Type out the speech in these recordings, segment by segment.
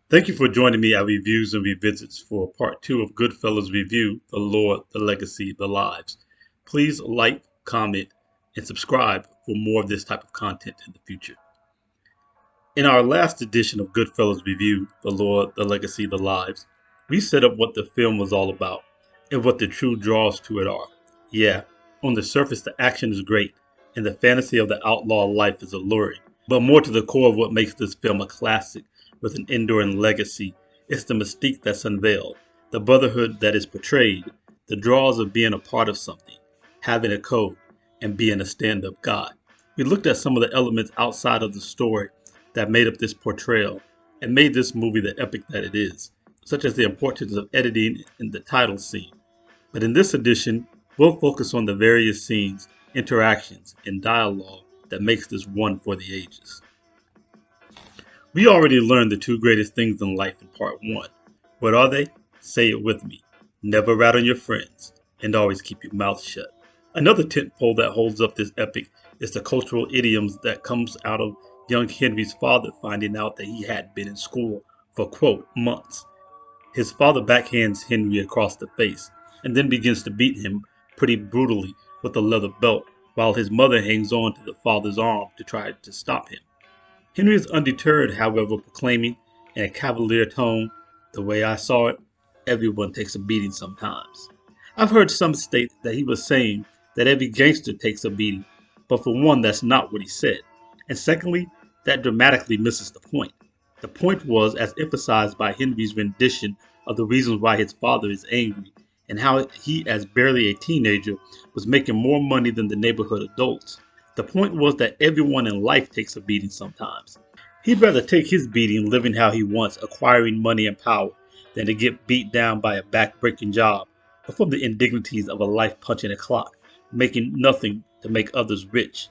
Thank you for joining me at Reviews and Revisits for part two of GoodFellas Review, The Lord, the Legacy, the Lives. Please like, comment, and subscribe for more of this type of content in the future. In our last edition of GoodFellas Review, The Lord, the Legacy, the Lives, we set up what the film was all about and what the true draws to it are. Yeah, on the surface the action is great and the fantasy of the outlaw life is alluring, but more to the core of what makes this film a classic with an enduring legacy is the mystique that's unveiled, the brotherhood that is portrayed, the draws of being a part of something, having a code, and being a stand-up guy. We looked at some of the elements outside of the story that made up this portrayal and made this movie the epic that it is, such as the importance of editing in the title scene. But in this edition, we'll focus on the various scenes, interactions, and dialogue that makes this one for the ages. We already learned the two greatest things in life in part one. What are they? Say it with me. Never rat on your friends, and always keep your mouth shut. Another tentpole that holds up this epic is the cultural idioms that comes out of young Henry's father finding out that he hadn't been in school for, quote, months. His father backhands Henry across the face, and then begins to beat him pretty brutally with a leather belt, while his mother hangs on to the father's arm to try to stop him. Henry is undeterred, however, proclaiming in a cavalier tone, "The way I saw it, everyone takes a beating sometimes." I've heard some state that he was saying that every gangster takes a beating, but for one, that's not what he said. And secondly, that dramatically misses the point. The point was, as emphasized by Henry's rendition of the reasons why his father is angry, and how he, as barely a teenager, was making more money than the neighborhood adults. The point was that everyone in life takes a beating sometimes. He'd rather take his beating living how he wants, acquiring money and power, than to get beat down by a back-breaking job, or from the indignities of a life punching a clock, making nothing to make others rich.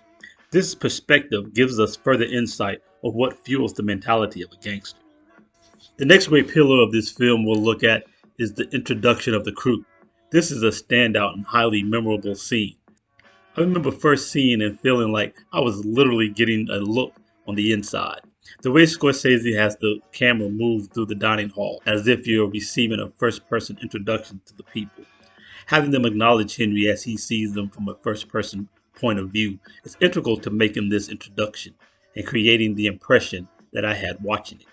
This perspective gives us further insight of what fuels the mentality of a gangster. The next great pillar of this film we'll look at is the introduction of the crew. This is a standout and highly memorable scene. I remember first seeing and feeling like I was literally getting a look on the inside. The way Scorsese has the camera move through the dining hall as if you're receiving a first person introduction to the people. Having them acknowledge Henry as he sees them from a first person point of view is integral to making this introduction and creating the impression that I had watching it.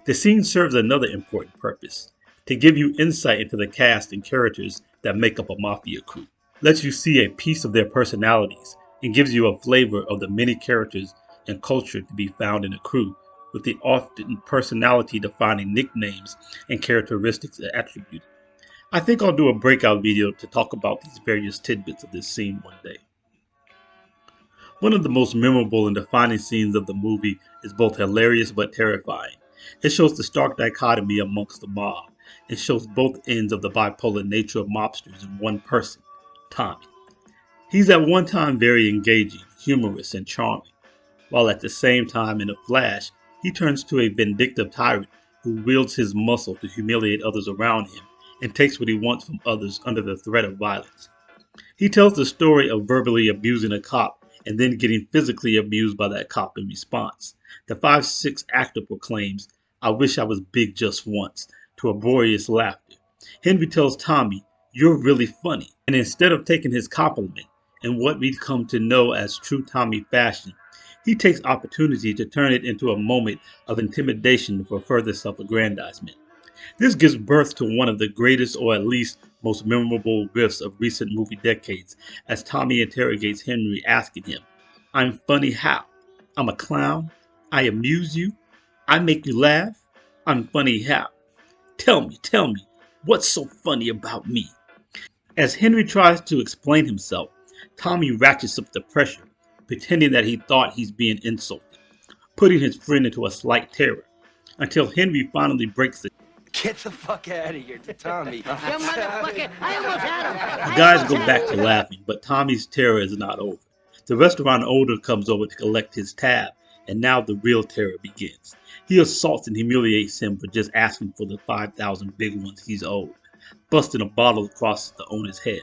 The scene serves another important purpose, to give you insight into the cast and characters that make up a mafia crew. Lets you see a piece of their personalities and gives you a flavor of the many characters and culture to be found in a crew, with the often personality defining nicknames and characteristics attributed. I think I'll do a breakout video to talk about these various tidbits of this scene one day. One of the most memorable and defining scenes of the movie is both hilarious but terrifying. It shows the stark dichotomy amongst the mob. It shows both ends of the bipolar nature of mobsters in one person, Tommy. He's at one time very engaging, humorous, and charming, while at the same time, in a flash, he turns to a vindictive tyrant who wields his muscle to humiliate others around him and takes what he wants from others under the threat of violence. He tells the story of verbally abusing a cop and then getting physically abused by that cop in response. The 5'6" actor proclaims, "I wish I was big just once," to uproarious laughter. Henry tells Tommy, "You're really funny," and instead of taking his compliment in what we'd come to know as true Tommy fashion, he takes opportunity to turn it into a moment of intimidation for further self-aggrandizement. This gives birth to one of the greatest, or at least most memorable, riffs of recent movie decades, as Tommy interrogates Henry, asking him, "I'm funny how? I'm a clown? I amuse you? I make you laugh? I'm funny how? Tell me, what's so funny about me?" As Henry tries to explain himself, Tommy ratchets up the pressure, pretending that he thought he's being insulted, putting his friend into a slight terror, until Henry finally breaks the Get the fuck out of here, Tommy. You motherfucker! I almost had him! The guys go back to laughing, but Tommy's terror is not over. The restaurant owner comes over to collect his tab, and now the real terror begins. He assaults and humiliates him for just asking for the 5,000 big ones he's owed, busting a bottle across the owner's head.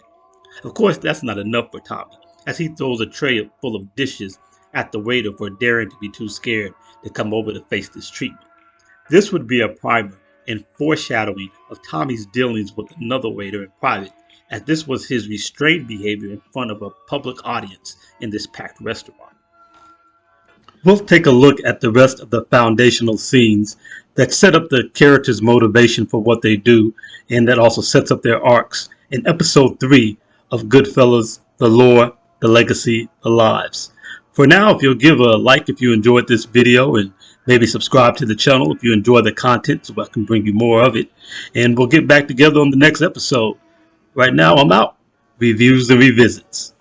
Of course, that's not enough for Tommy, as he throws a tray full of dishes at the waiter for daring to be too scared to come over to face this treatment. This would be a primer and foreshadowing of Tommy's dealings with another waiter in private, as this was his restrained behavior in front of a public audience in this packed restaurant. We'll take a look at the rest of the foundational scenes that set up the characters' motivation for what they do, and that also sets up their arcs in episode 3 of Goodfellas, The Lore, The Legacy, The Lives. For now, if you'll give a like if you enjoyed this video, and maybe subscribe to the channel if you enjoy the content so I can bring you more of it, and we'll get back together on the next episode. Right now, I'm out. Reviews and revisits.